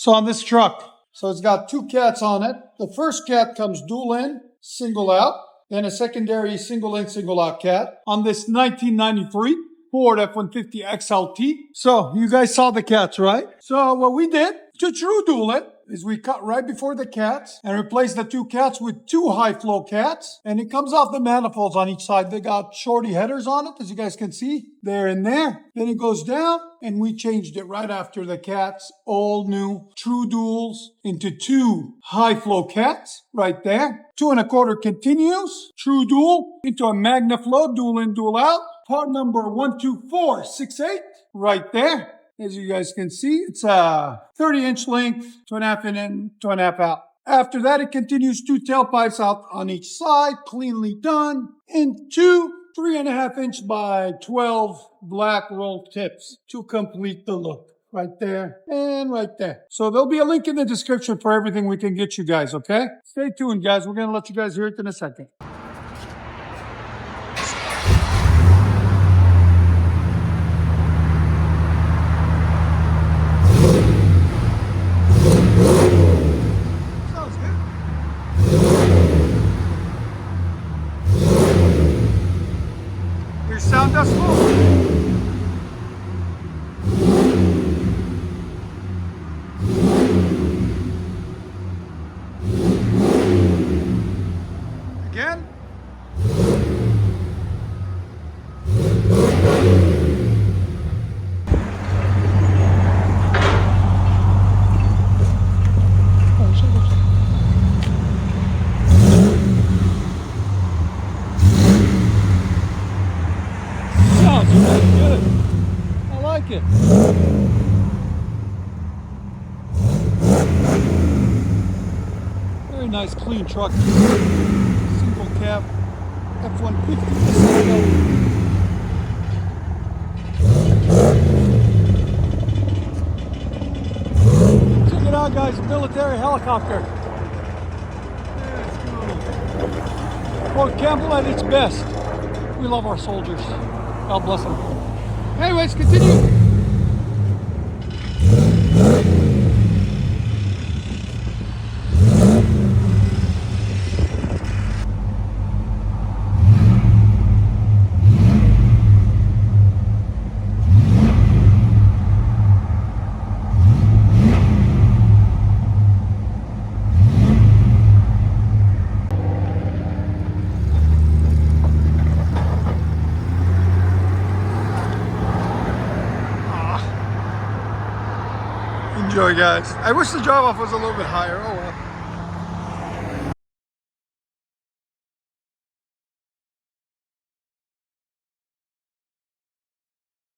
So on this truck, so it's got two cats on it. The first cat comes dual in, single out. Then a secondary single in, single out cat. On this 1993 Ford F-150 XLT. So you guys saw the cats, right? So what we did to true dual it is we cut right before the cats and replaced the two cats with two high flow cats. And it comes off the manifolds on each side. They got shorty headers on it, as you guys can see. There and there. Then it goes down and we changed it right after the cats. All new true duals into two high flow cats right there. 2 1/4 continues. True dual into a Magnaflow dual in, dual out. Part number 12468 right there. As you guys can see, it's a 30-inch length, 2.5 in, 2.5 out. After that, it continues 2 tailpipes out on each side, cleanly done, and 2 3.5-inch by 12 black roll tips to complete the look. Right there and right there. So there'll be a link in the description for everything we can get you guys, okay? Stay tuned, guys. We're going to let you guys hear it in a second. Your sound decibel. Again. Sounds really good. I like it. Very nice, clean truck. Single cab F-150 Decibel. Check it out, guys. Military helicopter. Let's go. Fort Campbell at its best. We love our soldiers. God bless them. Anyways, continue. Enjoy, guys. I wish the drop off was a little bit higher. Oh well.